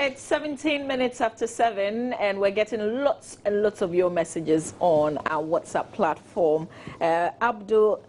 It's 17 minutes after 7, and we're getting lots and lots of your messages on our WhatsApp platform. Abdul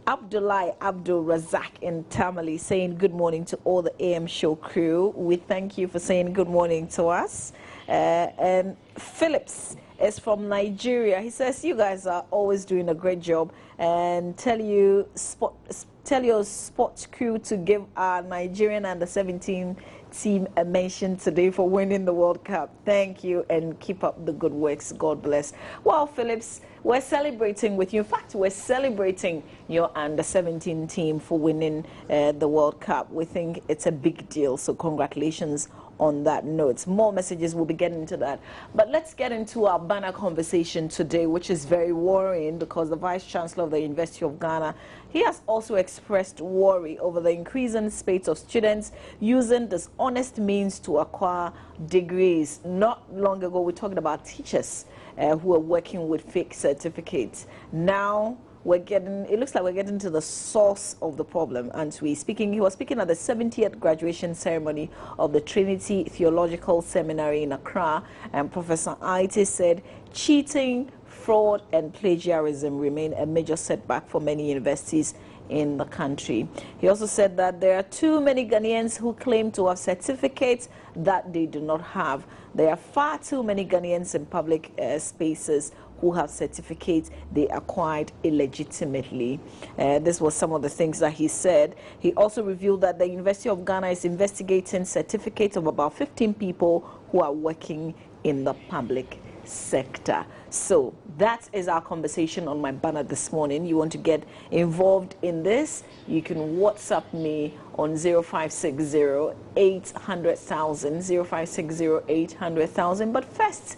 Razak in Tamale saying good morning to all the AM show crew. We thank you for saying good morning to us. And Phillips is from Nigeria. He says you guys are always doing a great job, and tell your sports crew to give our Nigerian under-17 team a mention today for winning the World Cup. Thank you, and keep up the good works. God bless. Well, Phillips, we're celebrating with you. In fact, we're celebrating your under-17 team for winning the World Cup. We think it's a big deal, so congratulations on that note. More messages, we'll be getting into that. But let's get into our banner conversation today, which is very worrying because the Vice Chancellor of the University of Ghana, he has also expressed worry over the increasing spate of students using dishonest means to acquire degrees. Not long ago, we talked about teachers who are working with fake certificates. Now, it looks like we're getting to the source of the problem, and he was speaking at the 70th graduation ceremony of the Trinity Theological Seminary in Accra, and Professor Aite said cheating, fraud and plagiarism remain a major setback for many universities in the country. He also said that there are too many Ghanaians who claim to have certificates that they do not have. There are far too many Ghanaians in public spaces who have certificates they acquired illegitimately. This was some of the things that he said. He also revealed that the University of Ghana is investigating certificates of about 15 people who are working in the public sector. So that is our conversation on my banner this morning. You want to get involved in this, you can WhatsApp me on 0560 800,000, 0560 800,000. But first,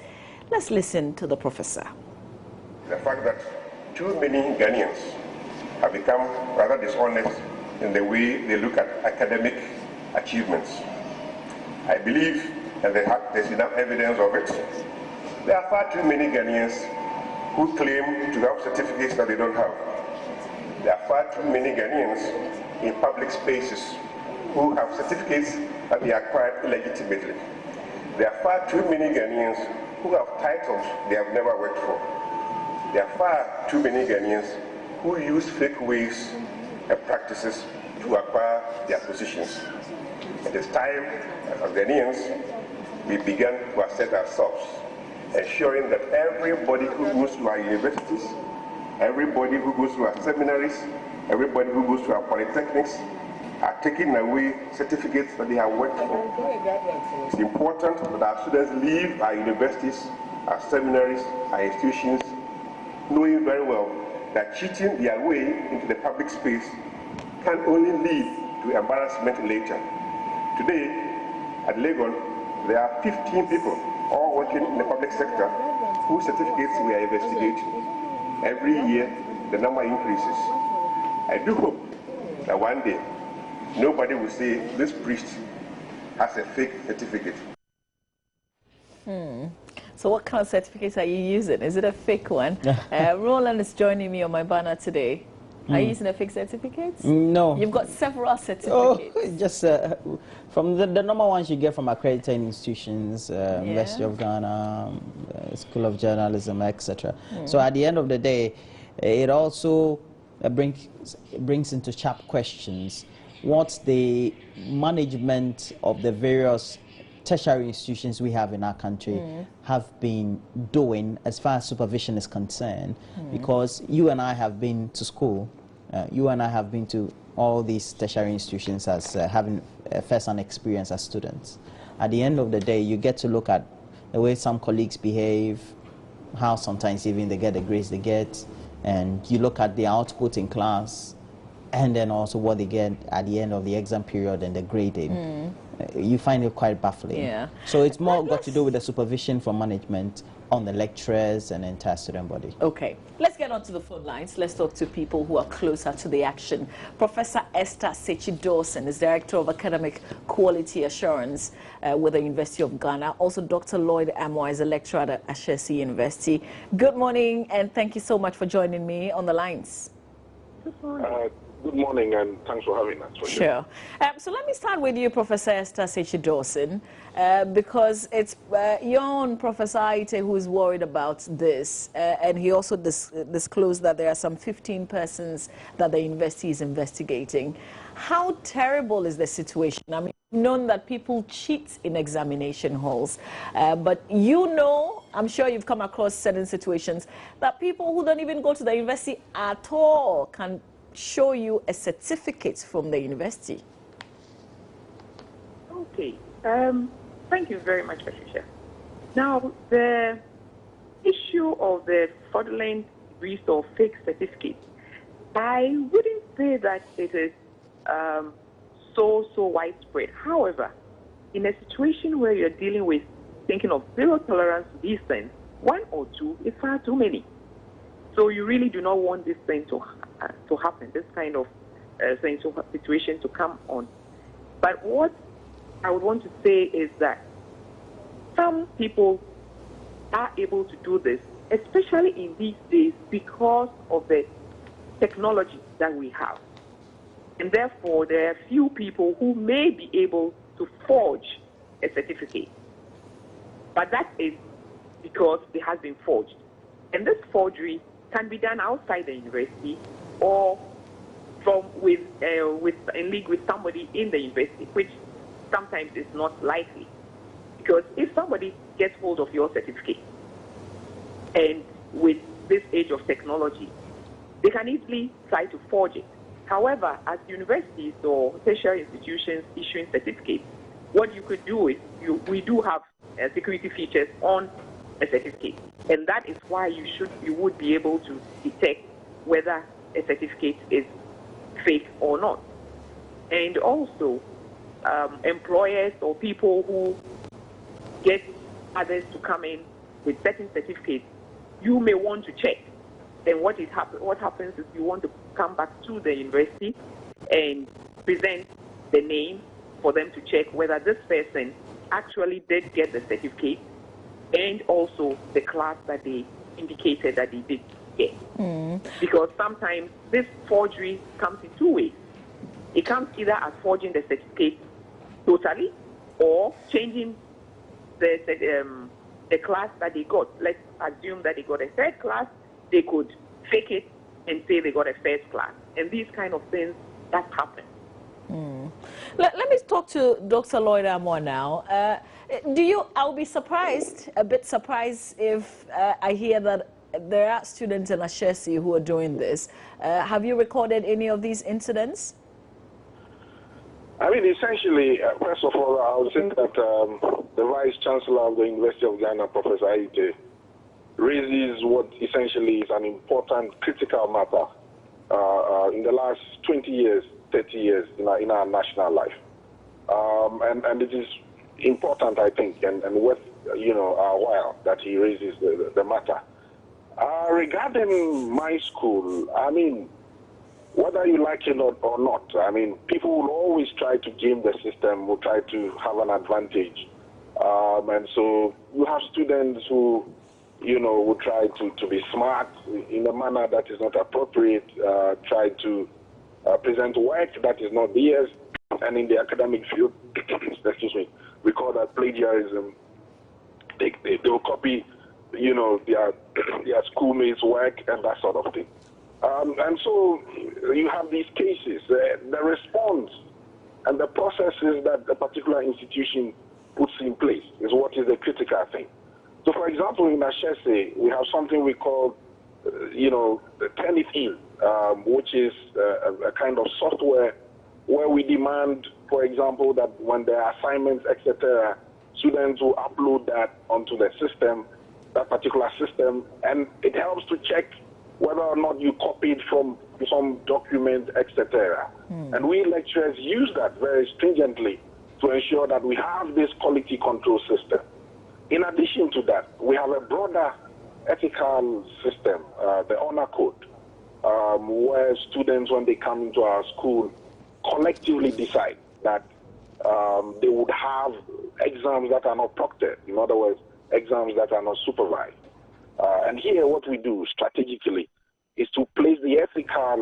let's listen to the professor. The fact that too many Ghanaians have become rather dishonest in the way they look at academic achievements. I believe, and there's enough evidence of it, there are far too many Ghanaians who claim to have certificates that they don't have. There are far too many Ghanaians in public spaces who have certificates that they acquired illegitimately. There are far too many Ghanaians who have titles they have never worked for. There are far too many Ghanaians who use fake ways and practices to acquire their positions. It is time, as Ghanaians, we began to assert ourselves, ensuring that everybody who goes to our universities, everybody who goes to our seminaries, everybody who goes to our polytechnics are taking away certificates that they have worked for. It's important that our students leave our universities, our seminaries, our institutions, knowing very well that cheating their way into the public space can only lead to embarrassment later. Today, at Legon, there are 15 people all working in the public sector whose certificates we are investigating. Every year, the number increases. I do hope that one day, nobody will say this priest has a fake certificate. So what kind of certificates are you using? Is it a fake one? Roland is joining me on my banner today. Are you using a fake certificate? No. You've got several certificates. Oh, just from the normal ones you get from accredited institutions, University of Ghana, School of Journalism, etc. So at the end of the day, it also brings into sharp questions what the management of the various tertiary institutions we have in our country have been doing as far as supervision is concerned, because you and I have been to school, you and I have been to all these tertiary institutions as having a first-hand experience as students. At the end of the day, you get to look at the way some colleagues behave, how sometimes even they get the grades they get, and you look at the output in class, and then also what they get at the end of the exam period and the grading. You find it quite baffling. Yeah. So it's more got to do with the supervision from management on the lecturers and the entire student body. Okay, let's get on to the phone lines. Let's talk to people who are closer to the action. Professor Esther Sechi-Dawson is Director of Academic Quality Assurance with the University of Ghana. Also, Dr. Lloyd Amwa is a lecturer at Ashesi University. Good morning, and thank you so much for joining me on the lines. Good Good morning, and thanks for having us. Sure. So let me start with you, Professor Esther Sechi-Dawson, because it's your own Professor Aite who is worried about this, and he also disclosed that there are some 15 persons that the university is investigating. How terrible is the situation? I mean, we've known that people cheat in examination halls, but I'm sure you've come across certain situations that people who don't even go to the university at all can show you a certificate from the university. Okay. Thank you very much, Patricia. Now, the issue of the fraudulent degrees or fake certificates, I wouldn't say that it is so widespread. However, in a situation where you're dealing with thinking of zero tolerance to these things, one or two is far too many. So you really do not want this thing to happen, this kind of situation to come on. But what I would want to say is that some people are able to do this, especially in these days, because of the technology that we have. And therefore, there are few people who may be able to forge a certificate. But that is because it has been forged. And this forgery can be done outside the university or in league with somebody in the university, which sometimes is not likely. Because if somebody gets hold of your certificate, and with this age of technology, they can easily try to forge it. However, as universities or tertiary institutions issuing certificates, what you could do is we do have security features on a certificate, and that is why you would be able to detect whether a certificate is fake or not. And also, employers or people who get others to come in with certain certificates, you may want to check. And what happens is you want to come back to the university and present the name for them to check whether this person actually did get the certificate and also the class that they indicated that they did get. Because sometimes this forgery comes in two ways. It comes either as forging the certificate totally or changing the class that they got. Let's assume that they got a third class, they could fake it and say they got a first class. And these kind of things, that happen. Let me talk to Dr. Lloyd Amor now. I'll be a bit surprised if I hear that there are students in Ashesi who are doing this. Have you recorded any of these incidents? I mean, essentially, first of all, I would say that the Vice Chancellor of the University of Ghana, Professor Aite, raises what essentially is an important critical matter in the last 20 years, 30 years in our national life. And it is important, I think, and worth our while that he raises the matter. Regarding my school, I mean, whether you like it or not, I mean, people will always try to game the system, will try to have an advantage. And so you have students who, will try to be smart in a manner that is not appropriate, try to present work that is not theirs, and in the academic field, excuse me, we call that plagiarism. They'll copy, their schoolmates' work and that sort of thing. And so you have these cases. The response and the processes that a particular institution puts in place is what is the critical thing. So, for example, in Ashesi, we have something we call, Turn It In, which is a kind of software where we demand, for example, that when there are assignments, etc., students will upload that onto the system, that particular system, and it helps to check whether or not you copied from some document, etc. And we lecturers use that very stringently to ensure that we have this quality control system. In addition to that, we have a broader ethical system, the honor code, where students, when they come into our school, collectively decide that they would have exams that are not proctored. In other words, exams that are not supervised. And here what we do strategically is to place the ethical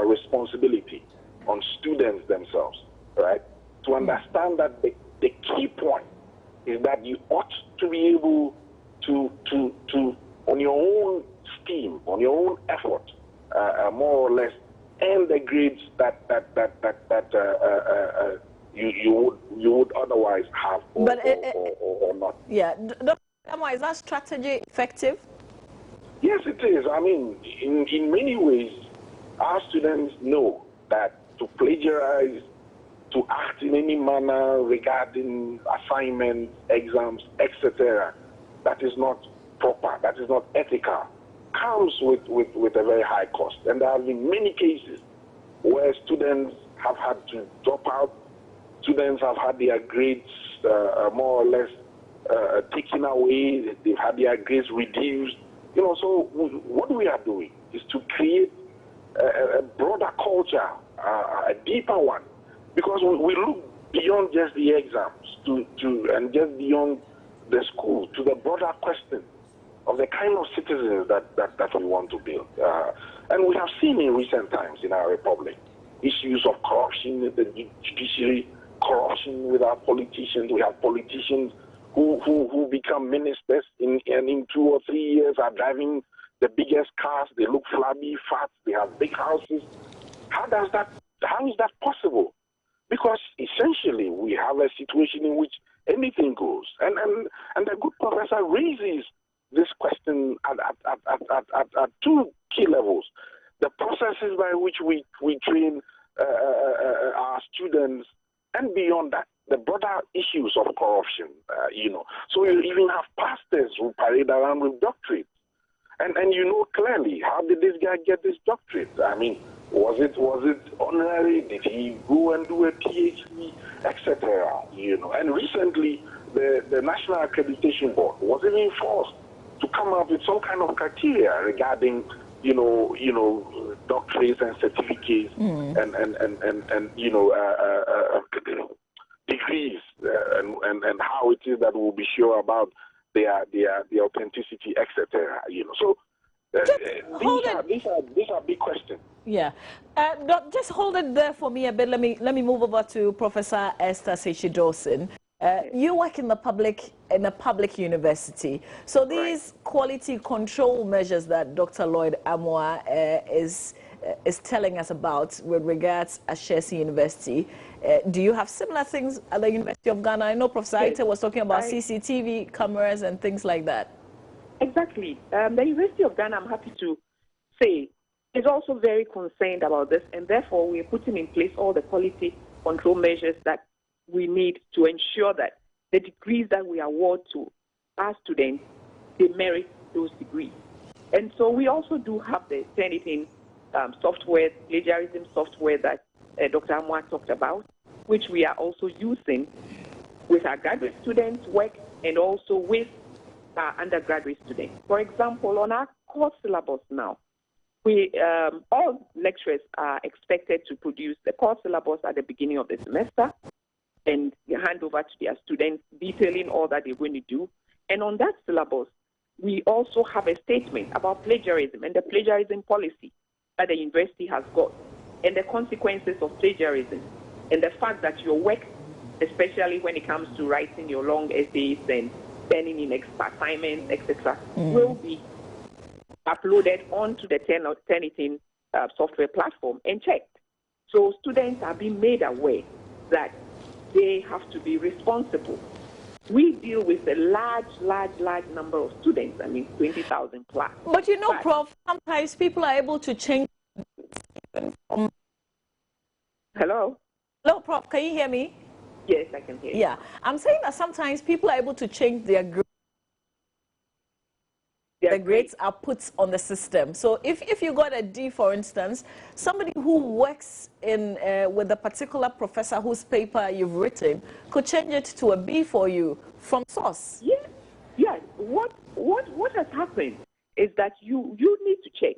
responsibility on students themselves, right? To understand that the key point is that you ought to be able to on your own steam, on your own effort, more or less, earn the grades that you would otherwise have or not. Yeah, Dr. Amwa, is that strategy effective? Yes, it is. I mean, in many ways, our students know that to plagiarize, to act in any manner regarding assignments, exams, etc., that is not proper, that is not ethical, comes with a very high cost. And there have been many cases where students have had to drop out, students have had their grades more or less taken away, they've had their grades reduced. You know, so what we are doing is to create a broader culture, a deeper one, because we look beyond just the exams and just beyond the school to the broader question of the kind of citizens that we want to build. And we have seen in recent times in our republic issues of corruption in the judiciary, corruption with our politicians. We have politicians who become ministers and in 2 or 3 years are driving the biggest cars. They look flabby, fat. They have big houses. How is that possible? Because essentially we have a situation in which anything goes. And the good professor raises this question at 2 key levels. The processes by which we train our students, and beyond that, the broader issues of corruption, you know. So you even have pastors who parade around with doctorates. And you know clearly, how did this guy get this doctorate? I mean, was it honorary? Did he go and do a PhD, etc.? You know. And recently, the National Accreditation Board was even forced to come up with some kind of criteria regarding, you know, doctorates and certificates and you know, degrees and how it is that we'll be sure about their authenticity, etc. You know, so these are big questions. Yeah, just hold it there for me a bit. Let me move over to Professor Esther Sechi-Dawson. You work in a public university, so these quality control measures that Dr. Lloyd Amwa is telling us about with regards to Ashesi University, do you have similar things at the University of Ghana? I know Professor Aite was talking about CCTV cameras and things like that. Exactly. The University of Ghana, I'm happy to say, is also very concerned about this, and therefore we are putting in place all the quality control measures that we need to ensure that the degrees that we award to our students, they merit those degrees. And so we also do have the Turnitin software, plagiarism software that Dr. Amwa talked about, which we are also using with our graduate students' work and also with our undergraduate students. For example, on our course syllabus now, we all lecturers are expected to produce the course syllabus at the beginning of the semester and hand over to their students, detailing all that they're going to do. And on that syllabus, we also have a statement about plagiarism and the plagiarism policy that the university has got, and the consequences of plagiarism, and the fact that your work, especially when it comes to writing your long essays and turning in assignments, etc., will be uploaded onto the Turnitin software platform and checked. So students are being made aware that they have to be responsible. We deal with a large number of students, I mean 20,000 plus. But you know, Prof, sometimes people are able to change. Hello? Hello, Prof, can you hear me? Yes, I can hear you. Yeah, I'm saying that sometimes people are able to change their grades. The grades are put on the system. So if you got a D, for instance, somebody who works in with a particular professor whose paper you've written could change it to a B for you from source. Yes. What has happened is that you need to check.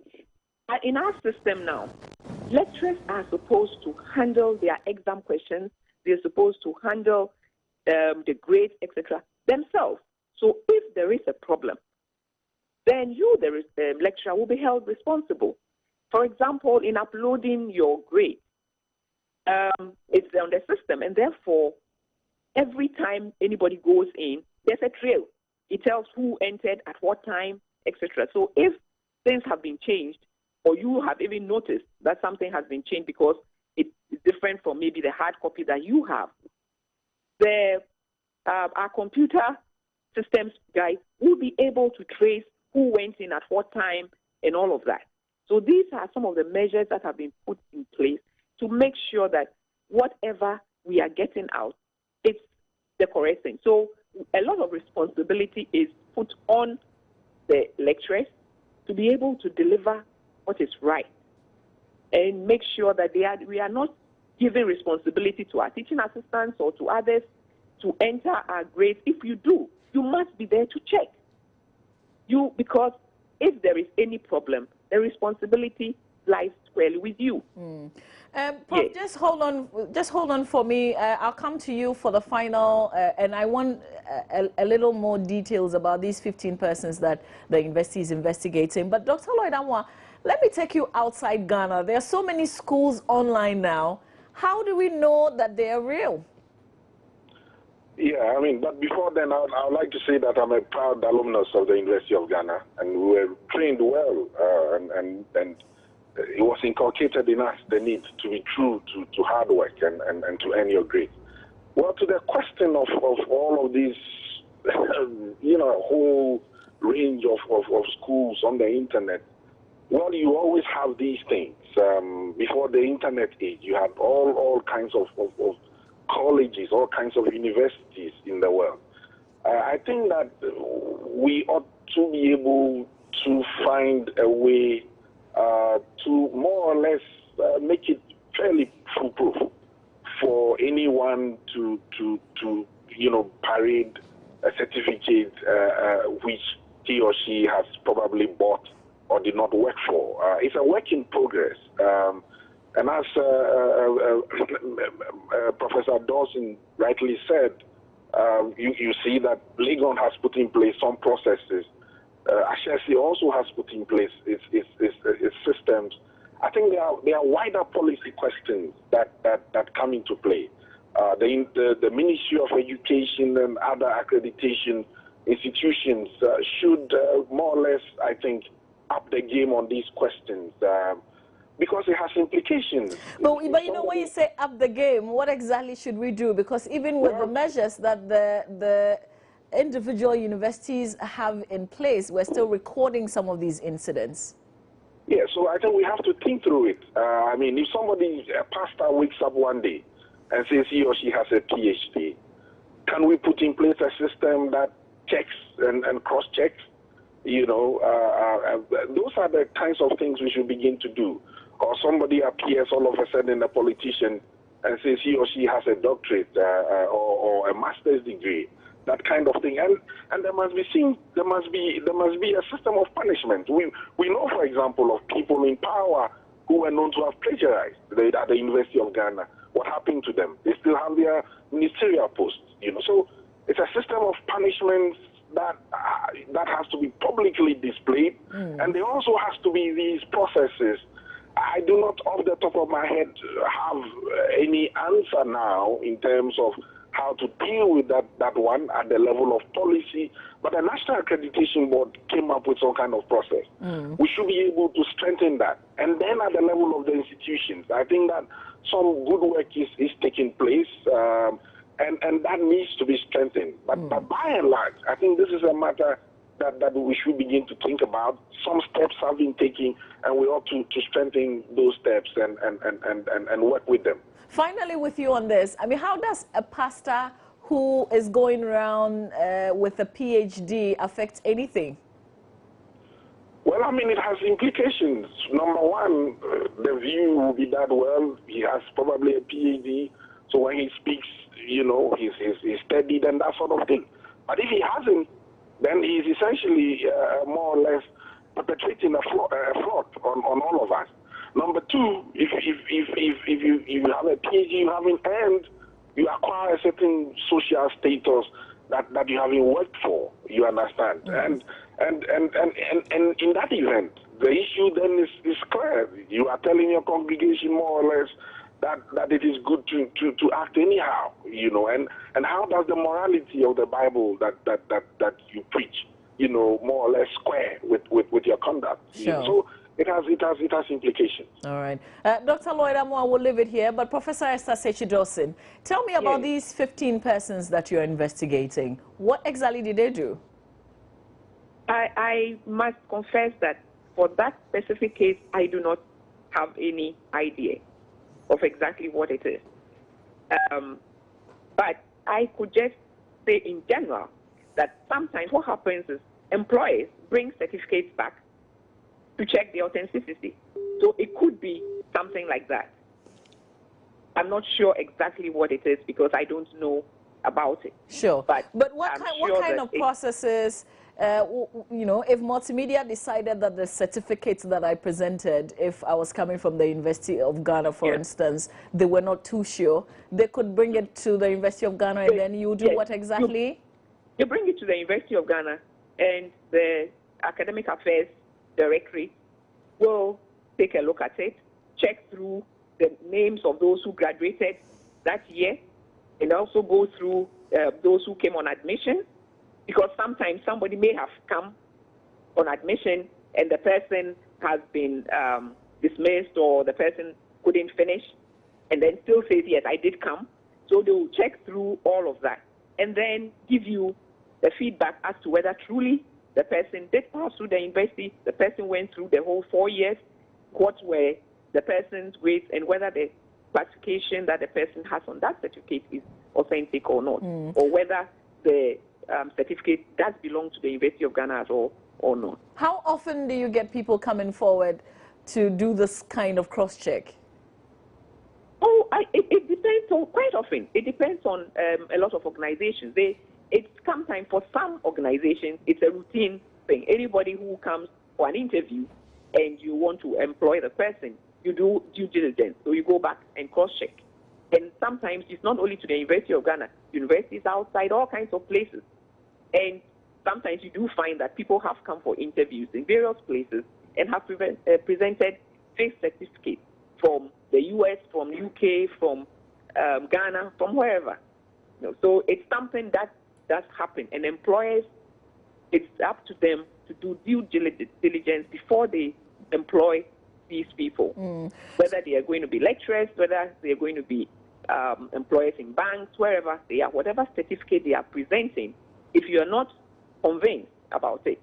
In our system now, lecturers are supposed to handle their exam questions. They're supposed to handle the grades, etc., themselves. So if there is a problem, then you, the lecturer, will be held responsible. For example, in uploading your grade, it's on the system, and therefore, every time anybody goes in, there's a trail. It tells who entered at what time, etc. So if things have been changed, or you have even noticed that something has been changed because it's different from maybe the hard copy that you have, our computer systems guys will be able to trace who went in at what time and all of that. So these are some of the measures that have been put in place to make sure that whatever we are getting out, it's the correct thing. So a lot of responsibility is put on the lecturers to be able to deliver what is right and make sure that we are not giving responsibility to our teaching assistants or to others to enter our grades. If you do, you must be there to check. Because if there is any problem, the responsibility lies squarely with you. Prof, yes. just hold on for me. I'll come to you for the final, and I want a little more details about these 15 persons that the university is investigating. But Dr. Lloyd Amwa, let me take you outside Ghana. There are so many schools online now. How do we know that they are real? Yeah, I mean, but before then, I would like to say that I'm a proud alumnus of the University of Ghana, and we were trained well, and it was inculcated in us the need to be true to hard work and to earn your grade. Well, to the question of all of these, whole range of schools on the internet, well, you always have these things. Before the internet age, you had all kinds of colleges, all kinds of universities in the world. I think that we ought to be able to find a way to more or less make it fairly foolproof for anyone to parade a certificate which he or she has probably bought or did not work for. It's a work in progress. And as Professor Dawson rightly said, you see that Legon has put in place some processes. Ashesi also has put in place its systems. I think there are wider policy questions that come into play. The Ministry of Education and other accreditation institutions should more or less, I think, up the game on these questions. Because it has implications. But you know, when you say up the game, what exactly should we do? Because even with the measures that the individual universities have in place, we're still recording some of these incidents. Yeah, so I think we have to think through it. I mean, if somebody, a pastor, wakes up one day and says he or she has a PhD, can we put in place a system that checks and cross-checks? Those are the kinds of things we should begin to do. Or somebody appears all of a sudden, a politician, and says he or she has a doctorate or a master's degree, that kind of thing. And there must be a system of punishment. We know, for example, of people in power who were known to have plagiarized at the University of Ghana. What happened to them? They still have their ministerial posts. So it's a system of punishments that has to be publicly displayed, and there also has to be these processes. I do not, off the top of my head, have any answer now in terms of how to deal with that one at the level of policy, but the National Accreditation Board came up with some kind of process. We should be able to strengthen that. And then at the level of the institutions, I think that some good work is taking place, and that needs to be strengthened. But by and large, I think this is a matter that we should begin to think about. Some steps have been taken, and we ought to strengthen those steps and work with them. Finally, with you on this, I mean, how does a pastor who is going around with a PhD affect anything? Well, I mean, it has implications. Number one, the view will be that, well, he has probably a PhD, so when he speaks, he's studied and that sort of thing. But if he hasn't, then he's essentially more or less perpetrating a fraud on all of us. Number two, if you have a PhD you haven't earned, you acquire a certain social status that you haven't worked for. You understand? And in that event, the issue then is clear. You are telling your congregation more or less that it is good to act anyhow, you know, and how does the morality of the Bible that you preach, you know, more or less square with your conduct? Sure. You know? So it has implications. All right. Dr. Lloyd Amoah, will leave it here, but Professor Esther Sechi-Dawson, tell me about these 15 persons that you're investigating. What exactly did they do? I must confess that for that specific case, I do not have any idea of exactly what it is. But I could just say in general that sometimes what happens is employers bring certificates back to check the authenticity. So it could be something like that. I'm not sure exactly what it is because I don't know about it. Sure. But what kind of processes, you know, if multimedia decided that the certificates that I presented, if I was coming from the University of Ghana, for instance, they were not too sure, they could bring it to the University of Ghana and then you do what exactly? You bring it to the University of Ghana and the Academic Affairs Directorate will take a look at it, check through the names of those who graduated that year, and also go through those who came on admission, because sometimes somebody may have come on admission and the person has been dismissed or the person couldn't finish and then still says, yes, I did come. So they will check through all of that and then give you the feedback as to whether truly the person did pass through the university, the person went through the whole 4 years, what were the person's grades, and whether the classification that the person has on that certificate is authentic or not, or whether the certificate does belong to the University of Ghana at all or not. How often do you get people coming forward to do this kind of cross-check? Oh, it depends on, quite often, it depends on a lot of organizations. It's sometimes for some organizations, it's a routine thing. Anybody who comes for an interview and you want to employ the person, you do due diligence. So you go back and cross-check. And sometimes it's not only to the University of Ghana, universities outside, all kinds of places. And sometimes you do find that people have come for interviews in various places and have presented fake certificates from the US, from UK, from Ghana, from wherever. You know, so it's something that does happen. And employers, it's up to them to do due diligence before they employ these people, whether they are going to be lecturers, whether they are going to be employers in banks, wherever they are, whatever certificate they are presenting. If you are not convinced about it,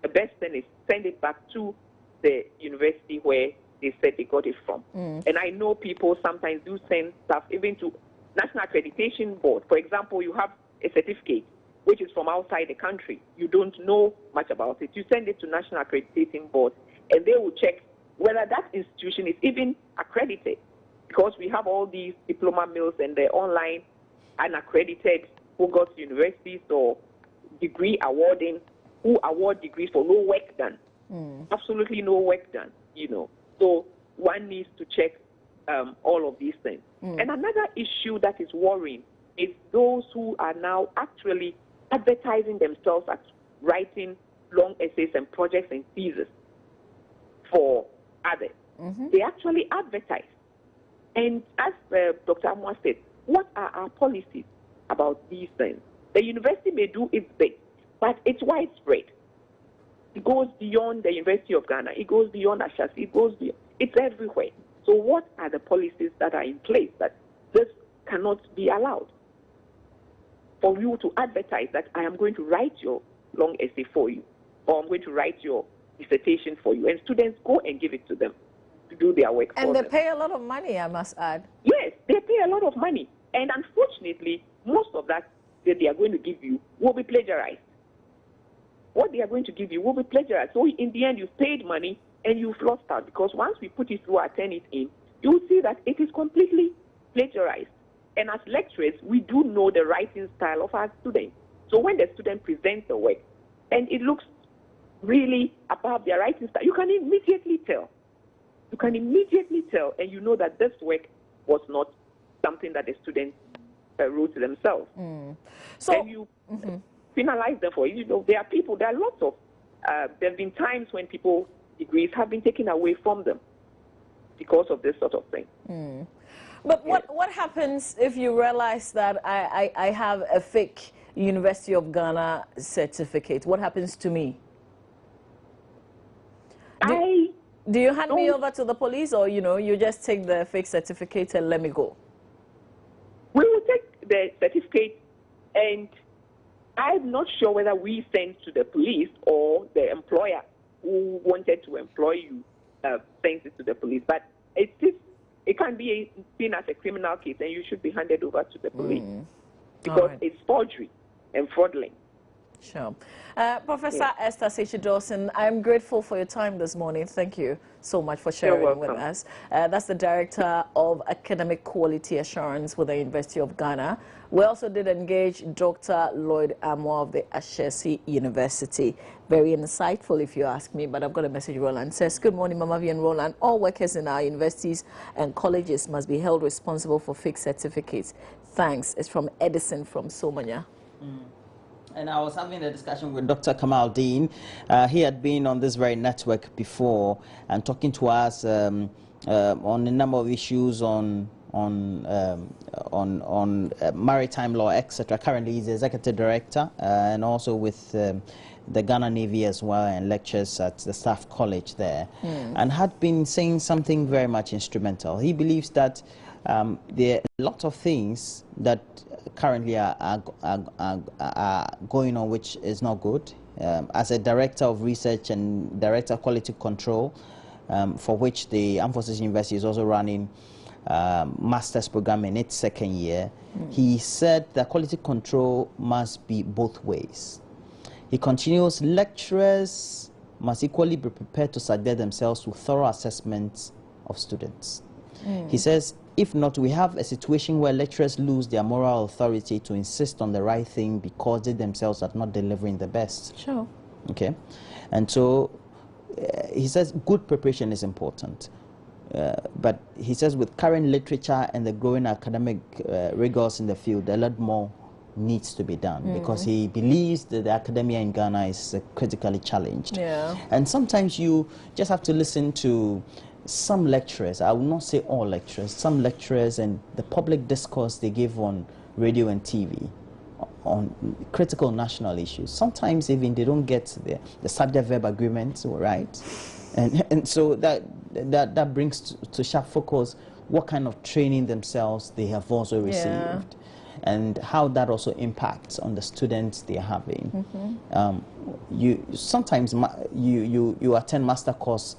the best thing is send it back to the university where they said they got it from. And I know people sometimes do send stuff even to National Accreditation Board. For example, you have a certificate which is from outside the country. You don't know much about it. You send it to National Accrediting Board, and they will check whether that institution is even accredited, because we have all these diploma mills and they're online unaccredited bogus universities or degree awarding who award degrees for no work done. Absolutely no work done, you know. So one needs to check all of these things. And another issue that is worrying is those who are now actually advertising themselves as writing long essays and projects and theses for others. They actually advertise. And as Dr. Amoah said, what are our policies about these things? The university may do its bit, but it's widespread. It goes beyond the University of Ghana. It goes beyond Ashas. It goes beyond. It's everywhere. So what are the policies that are in place that this cannot be allowed? For you to advertise that I am going to write your long essay for you, or I'm going to write your dissertation for you, and students go and give it to them to do their work for them. And they pay a lot of money, I must add. Yes, they pay a lot of money. And unfortunately, most of that they are going to give you will be plagiarized. What they are going to give you will be plagiarized. So in the end, you've paid money and you've lost out, because once we put it through and turn it in, you will see that it is completely plagiarized. And as lecturers, we do know the writing style of our students. So when the student presents the work and it looks really above their writing style, you can immediately tell. You can immediately tell, and you know that this work was not something that the student road to themselves. So, and you penalize them for it. You know, there are lots of, there have been times when people degrees have been taken away from them because of this sort of thing. But what happens if you realize that I have a fake University of Ghana certificate? What happens to me? Do you hand me over to the police, or you just take the fake certificate and let me go? We will take the certificate, and I'm not sure whether we send to the police or the employer who wanted to employ you sends it to the police. But it can be seen as a criminal case, and you should be handed over to the police because it's forgery and fraudulent. Sure. Professor Esther Sechi-Dawson, I'm grateful for your time this morning. Thank you so much for sharing with us. That's the Director of Academic Quality Assurance with the University of Ghana. We also did engage Dr. Lloyd Amor of the Ashesi University. Very insightful, if you ask me, but I've got a message. Roland says, good morning, Mama V and Roland. All workers in our universities and colleges must be held responsible for fake certificates. Thanks. It's from Edison from Somanya. And I was having a discussion with Dr. Kamal Dean. He had been on this very network before and talking to us on a number of issues on maritime law, etc. Currently, he's the executive director and also with the Ghana Navy as well, and lectures at the Staff College there, and had been saying something very much instrumental. He believes that there are a lot of things that currently are going on which is not good. As a director of research and director of quality control, for which the Armed Forces University is also running master's program in its second year, he said that quality control must be both ways. He continues, lecturers must equally be prepared to subject themselves to thorough assessments of students. He says, if not, we have a situation where lecturers lose their moral authority to insist on the right thing because they themselves are not delivering the best. Sure. Okay. And so he says good preparation is important. But he says with current literature and the growing academic rigors in the field, a lot more needs to be done because he believes that the academia in Ghana is critically challenged. Yeah. And sometimes you just have to listen to some lecturers, I will not say all lecturers, some lecturers and the public discourse they give on radio and TV on critical national issues. Sometimes even they don't get the subject-verb agreement right, and so that brings to sharp focus what kind of training themselves they have also received, and how that also impacts on the students they are having. You sometimes you attend master course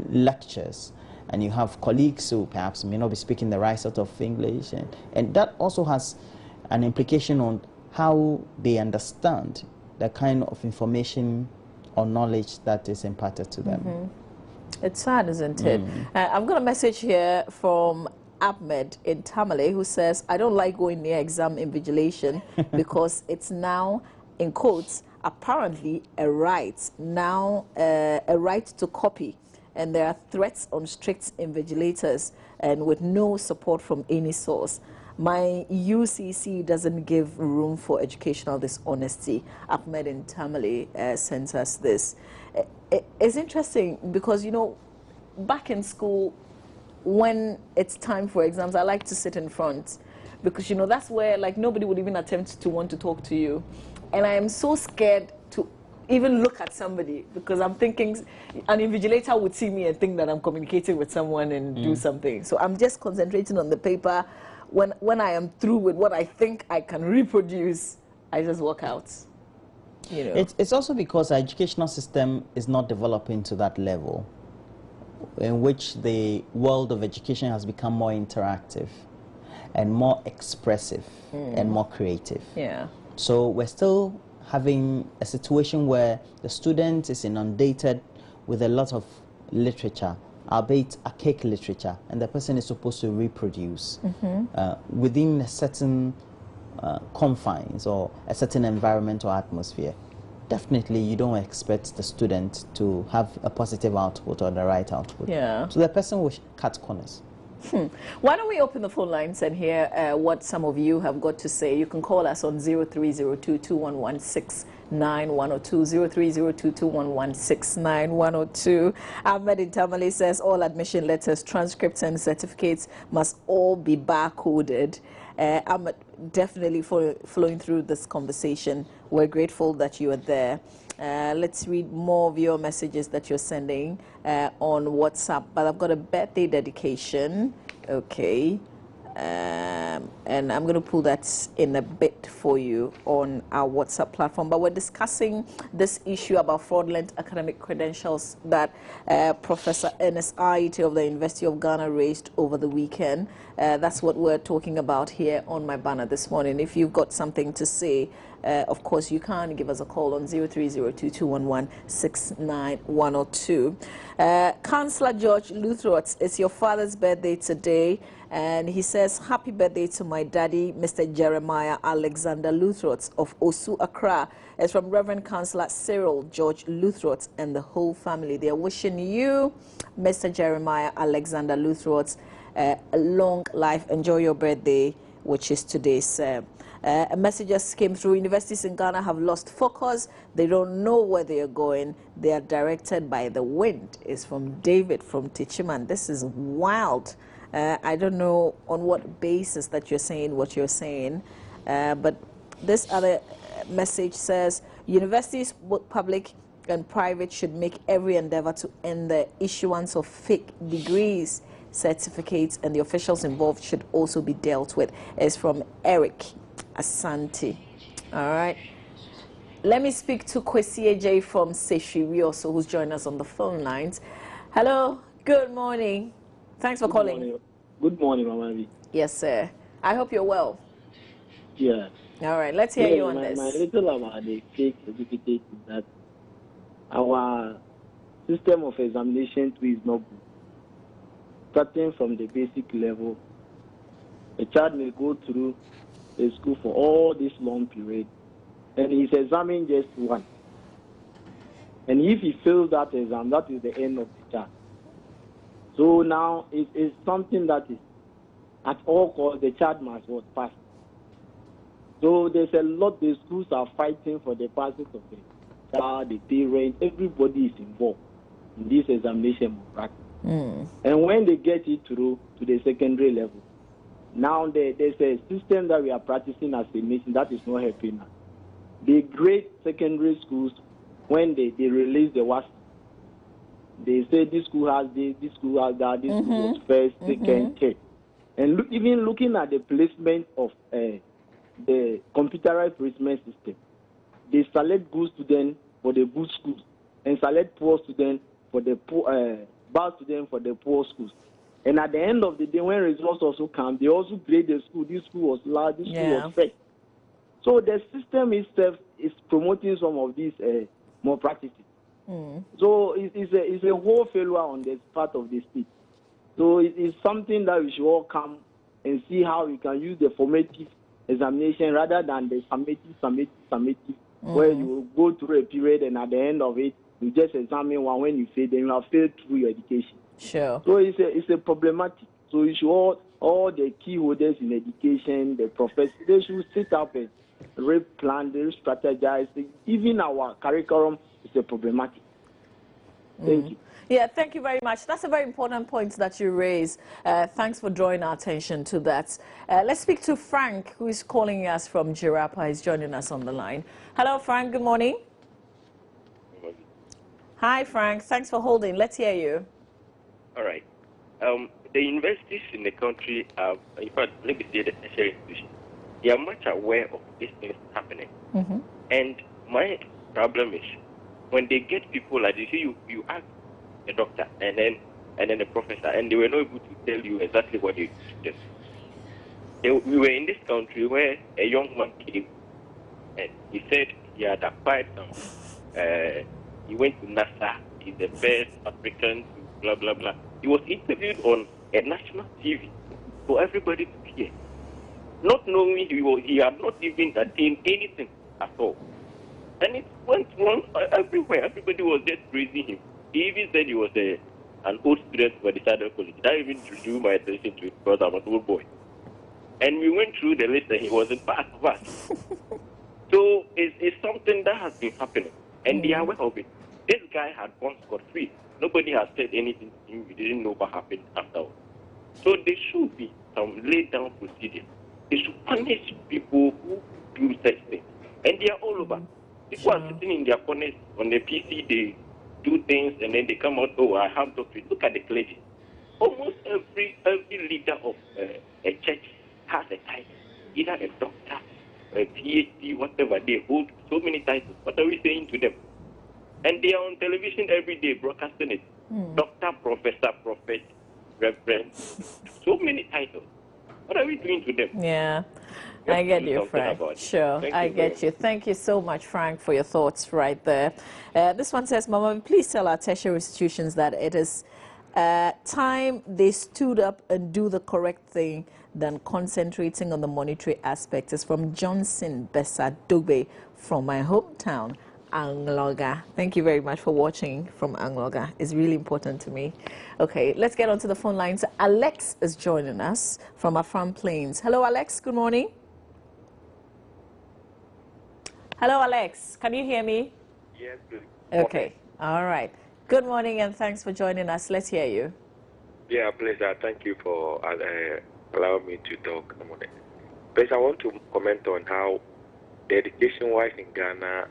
lectures, and you have colleagues who perhaps may not be speaking the right sort of English, and that also has an implication on how they understand the kind of information or knowledge that is imparted to them. It's sad, isn't it? I've got a message here from Ahmed in Tamale who says, I don't like going near exam invigilation because it's now, in quotes, apparently a right to copy, and there are threats on strict invigilators and with no support from any source. My UCC doesn't give room for educational dishonesty. Ahmed in Tamale sent us this. It's interesting because, back in school, when it's time for exams, I like to sit in front because, that's where nobody would even attempt to want to talk to you. And I am so scared to even look at somebody because I'm thinking an invigilator would see me and think that I'm communicating with someone and do something. So I'm just concentrating on the paper. When I am through with what I think I can reproduce, I just walk out. It's also because our educational system is not developing to that level in which the world of education has become more interactive and more expressive and more creative. Yeah. So we're still having a situation where the student is inundated with a lot of literature, albeit archaic literature, and the person is supposed to reproduce within a certain confines or a certain environment or atmosphere. Definitely you don't expect the student to have a positive output or the right output. Yeah. So the person will cut corners. Why don't we open the phone lines and hear what some of you have got to say? You can call us on 0302-211-6910, 0302-211-6910. Ahmed in Tamale says all admission letters, transcripts and certificates must all be barcoded. Ahmed, definitely flowing through this conversation. We're grateful that you are there. Let's read more of your messages that you're sending on WhatsApp. But I've got a birthday dedication. Okay. And I'm going to pull that in a bit for you on our WhatsApp platform. But we're discussing this issue about fraudulent academic credentials that Professor Ernest Aite of the University of Ghana raised over the weekend. That's what we're talking about here on my banner this morning. If you've got something to say, of course, you can give us a call on 0302-211-6910. Chancellor George Luthrots, it's your father's birthday today. And he says, happy birthday to my daddy, Mr. Jeremiah Alexander Luthrots of Osu, Accra. It's from Reverend Councillor Cyril George Luthrots and the whole family. They are wishing you, Mr. Jeremiah Alexander Luthrots, a long life. Enjoy your birthday, which is today, sir. A message just came through. Universities in Ghana have lost focus. They don't know where they are going. They are directed by the wind. It's from David from Tichiman. This is wild. I don't know on what basis that you're saying what you're saying, but this other message says universities, both public and private, should make every endeavor to end the issuance of fake degrees, certificates, and the officials involved should also be dealt with. It's from Eric Asante. All right. Let me speak to Kwesi AJ from Seshiri also, who's joined us on the phone lines. Hello. Good morning. Thanks for calling. Morning. Good morning, Mama. Yes, sir. I hope you're well. Yeah. All right, let's hear you on this. My little about the fake certificate is that our system of examination too is not good. Starting from the basic level, a child may go through the school for all this long period, and he's examining just one. And if he fails that exam, that is the end of the child. So now it is something that is at all costs the child must pass. So there's a lot the schools are fighting for the passing of the child, the parents, everybody is involved in this examination practice. And when they get it through to the secondary level, now there's a system that we are practicing as a nation that is not helping us. The great secondary schools, when they release the WASP, they say this school has this school has that, this school was first, second, third. And even looking at the placement of the computerized placement system, they select good students for the good schools and select poor students for the bad students for the poor schools. And at the end of the day, when results also come, they also grade the school. This school was large, this school was first. So the system itself is promoting some of these more practices. So it's a whole failure on the part of the state. So it's something that we should all come and see how we can use the formative examination rather than the summative, where you go through a period and at the end of it, you just examine one. When you fail, then you have failed through your education. Sure. So it's a problematic. So you should all the key holders in education, the professors, they should sit up and replan, they strategize. Even our curriculum is a problematic. Thank you. Yeah, thank you very much. That's a very important point that you raise. Thanks for drawing our attention to that. Let's speak to Frank, who is calling us from Jirapa. He's joining us on the line. Hello, Frank. Good morning. Hi, Frank. Thanks for holding. Let's hear you. All right. The universities in the country are, in fact, let me say the tertiary institutions, they are much aware of these things happening. And my problem is, when they get people like this, you ask the doctor and then the professor, and they were not able to tell you exactly what they did. We were in this country where a young man came and he said he had acquired some. He went to NASA. He's the best African. Blah blah blah. He was interviewed on a national TV for everybody to hear, not knowing he had not even attained anything at all. And it went wrong everywhere. Everybody was just praising him. He even said he was a an old student for the Southern College. That even drew my attention to it because I was an old boy. And we went through the list and he wasn't part of us. So it's something that has been happening. And they are aware of it. This guy had gone scot-free. Nobody has said anything to him. We didn't know what happened afterwards. So there should be some laid down procedure. They should punish people who do such things. And they are all over. People are sitting in their corners on the PC, they do things and then they come out, oh, I have doctorate. Look at the clergy. Almost every leader of a church has a title, either a doctor, a PhD, whatever. They hold so many titles. What are we saying to them? And they are on television every day broadcasting it. Doctor, professor, prophet, reverend, so many titles. What are we doing to them? Yeah, I get you, Frank. Sure, I get you. Thank you so much, Frank, for your thoughts right there. This one says, Mama, please tell our tertiary institutions that it is time they stood up and do the correct thing than concentrating on the monetary aspect. It's from Johnson Besadobe from my hometown, Angloga. Thank you very much for watching from Angloga. It's really important to me. Okay, let's get onto the phone lines. Alex is joining us from Afram Plains. Hello, Alex. Good morning. Hello, Alex. Can you hear me? Yes, good. Okay. All right. Good morning and thanks for joining us. Let's hear you. Yeah, pleasure. Thank you for allowing me to talk. Please, I want to comment on how the education-wise in Ghana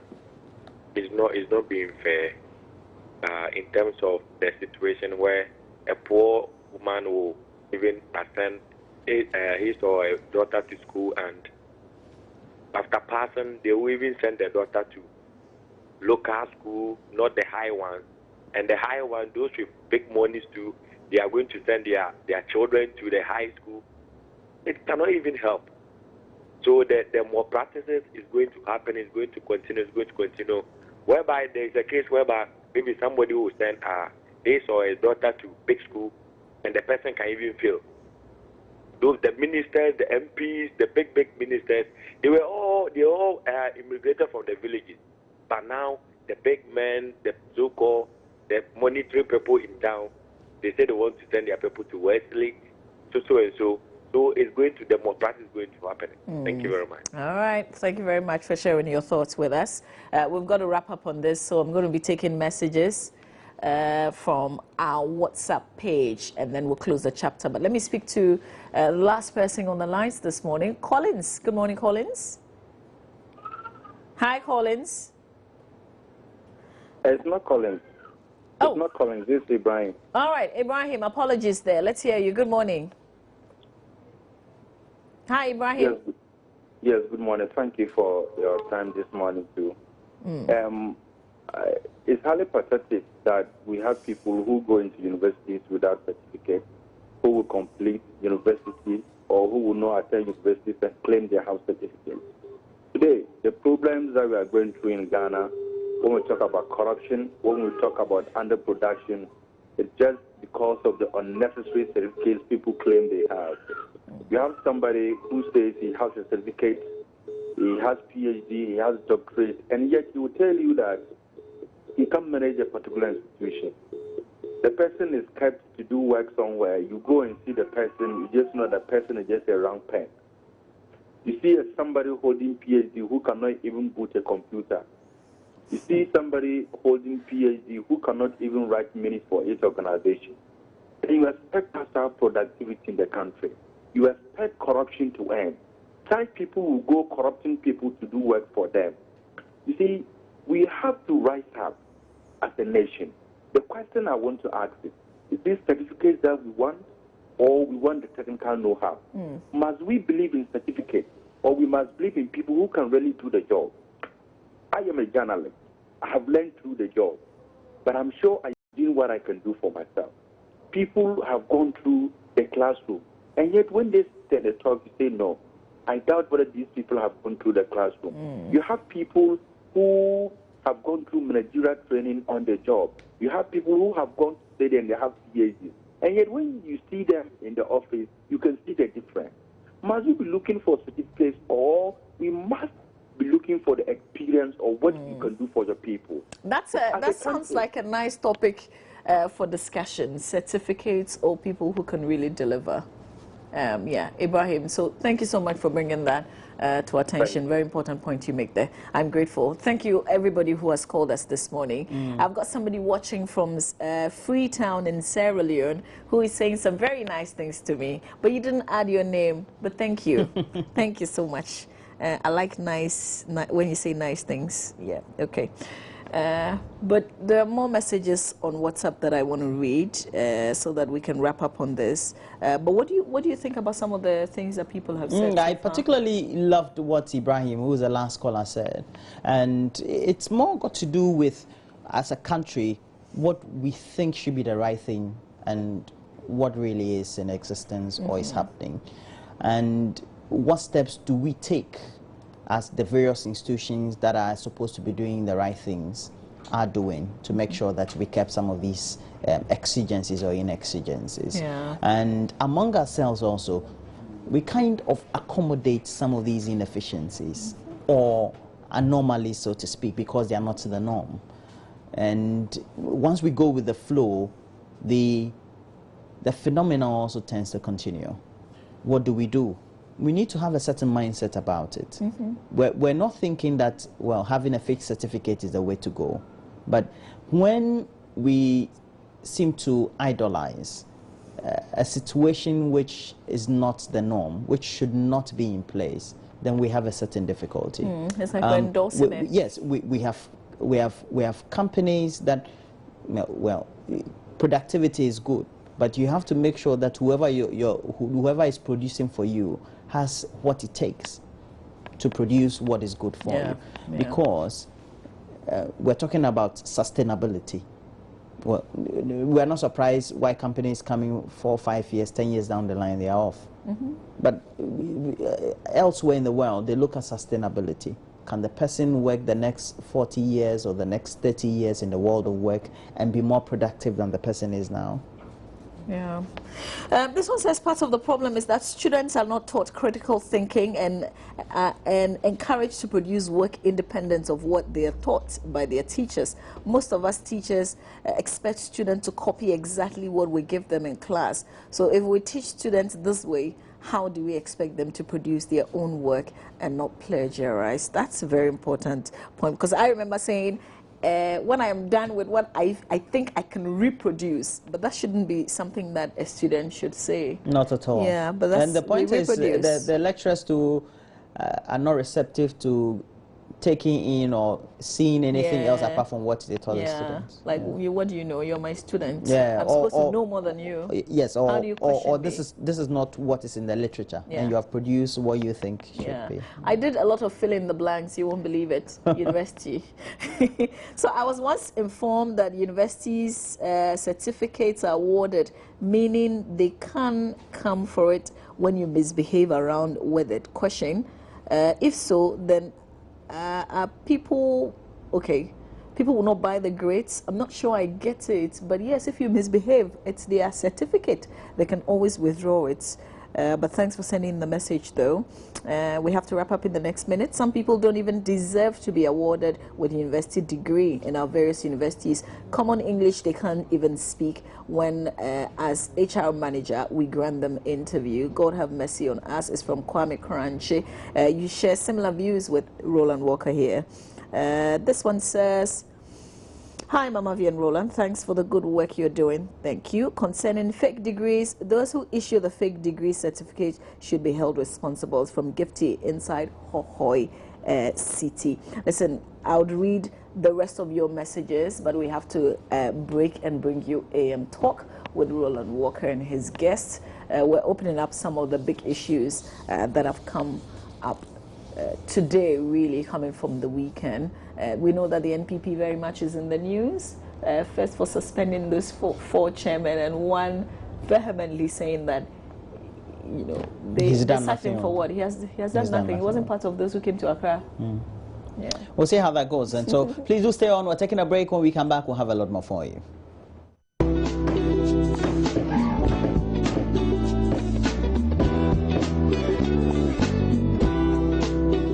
is not being fair in terms of the situation where a poor woman will even send his or her daughter to school, and after passing, they will even send their daughter to local school, not the high ones. And the high ones, those with big monies too, they are going to send their children to the high school. It cannot even help. So the more practices is going to happen, is going to continue, whereby there is a case whereby maybe somebody will send his or his daughter to big school, and the person can even fail. Those the ministers, the MPs, the big ministers, they all immigrated from the villages. But now the big men, the so-called the monetary people in town, they say they want to send their people to Wesley, so and so. So it's going to, the more practice is going to happen. Thank you very much. All right. Thank you very much for sharing your thoughts with us. We've got to wrap up on this, so I'm going to be taking messages from our WhatsApp page, and then we'll close the chapter. But let me speak to the last person on the lines this morning, Collins. Good morning, Collins. Hi, Collins. It's not Collins. It's not Collins. This is Ibrahim. All right, Ibrahim. Apologies there. Let's hear you. Good morning. Hi, Ibrahim. Yes, good morning. Thank you for your time this morning, too. It's highly pathetic that we have people who go into universities without certificates, who will complete university, or who will not attend universities and claim they have certificates. Today, the problems that we are going through in Ghana, when we talk about corruption, when we talk about underproduction, it's just because of the unnecessary certificates people claim they have. You have somebody who says he has a certificate, he has PhD, he has doctorate, and yet he will tell you that he can't manage a particular institution. The person is kept to do work somewhere. You go and see the person, you just know the person is just a round pen. You see somebody holding PhD who cannot even boot a computer. You see somebody holding PhD who cannot even write minutes for his organization. And you expect us to have productivity in the country. You expect corruption to end. Some people will go corrupting people to do work for them. You see, we have to rise up as a nation. The question I want to ask is this certificates that we want, or we want the technical know-how? Must we believe in certificates, or we must believe in people who can really do the job? I am a journalist. I have learned through the job, but I'm sure I'm doing what I can do for myself. People have gone through the classroom, and yet when they sit and talk, you say, no, I doubt whether these people have gone through the classroom. You have people who have gone through managerial training on the job. You have people who have gone to study and they have PhDs. And yet when you see them in the office, you can see the difference. Must we be looking for certificates, or we must be looking for the experience of what you can do for the people? That sounds like a nice topic for discussion, certificates or people who can really deliver. Yeah, Ibrahim, so thank you so much for bringing that to attention. Very important point you make there. I'm grateful. Thank you, everybody who has called us this morning. I've got somebody watching from Freetown in Sierra Leone who is saying some very nice things to me, but you didn't add your name, but thank you. Thank you so much. I like nice when you say nice things. Yeah, okay. But there are more messages on WhatsApp that I want to read so that we can wrap up on this. But what do you think about some of the things that people have said? I particularly loved what Ibrahim, who was the last caller, said. And it's more got to do with, as a country, what we think should be the right thing and what really is in existence or is happening. And what steps do we take as the various institutions that are supposed to be doing the right things are doing to make sure that we kept some of these exigencies or inexigencies. Yeah. And among ourselves also, we kind of accommodate some of these inefficiencies or anomalies, so to speak, because they are not the norm. And once we go with the flow, the phenomenon also tends to continue. What do? We need to have a certain mindset about it. We're not thinking that, well, having a fake certificate is the way to go. But when we seem to idolize a situation which is not the norm, which should not be in place, then we have a certain difficulty. It's like we're endorsing it. Yes, we have companies that, well, productivity is good, but you have to make sure that whoever is producing for you has what it takes to produce what is good for you. Because we're talking about sustainability. Well, we're not surprised why companies coming 4, 5 years, 10 years down the line, they are off. But elsewhere in the world, they look at sustainability. Can the person work the next 40 years or the next 30 years in the world of work and be more productive than the person is now? Yeah. This one says part of the problem is that students are not taught critical thinking and encouraged to produce work independent of what they are taught by their teachers. Most of us teachers expect students to copy exactly what we give them in class. So if we teach students this way, how do we expect them to produce their own work and not plagiarize? That's a very important point, because I remember saying, when I am done with what I think I can reproduce, but that shouldn't be something that a student should say. Not at all. Yeah, but that's, and the point is the lecturers are not receptive to taking in or seeing anything else apart from what they taught the students. Like, what do you know? You're my student. Yeah, I'm supposed to know more than you. Yes, How do you question me? this is not what is in the literature, and you have produced what you think should be. I did a lot of fill in the blanks. You won't believe it. University. So I was once informed that universities' certificates are awarded, meaning they can come for it when you misbehave around with it. Question: if so, then are people okay? People will not buy the grades. I'm not sure I get it, but yes, if you misbehave, it's their certificate. They can always withdraw it. But thanks for sending the message, though. We have to wrap up in the next minute. Some people don't even deserve to be awarded with a university degree in our various universities. Common English, they can't even speak when, as HR manager, we grant them interview. God have mercy on us. It's from Kwame Kranche. You share similar views with Roland Walker here. This one says, hi, Mama V and Roland. Thanks for the good work you're doing. Thank you. Concerning fake degrees, those who issue the fake degree certificate should be held responsible. From Gifty inside Hohoi City. Listen, I would read the rest of your messages, but we have to break and bring you AM Talk with Roland Walker and his guests. We're opening up some of the big issues that have come up today, really coming from the weekend. We know that the NPP very much is in the news. First for suspending those four chairmen, and one vehemently saying that, you know, they sacked him for what? He has done nothing. He wasn't part of those who came to Accra. Yeah. We'll see how that goes. And so please do stay on. We're taking a break. When we come back, we'll have a lot more for you.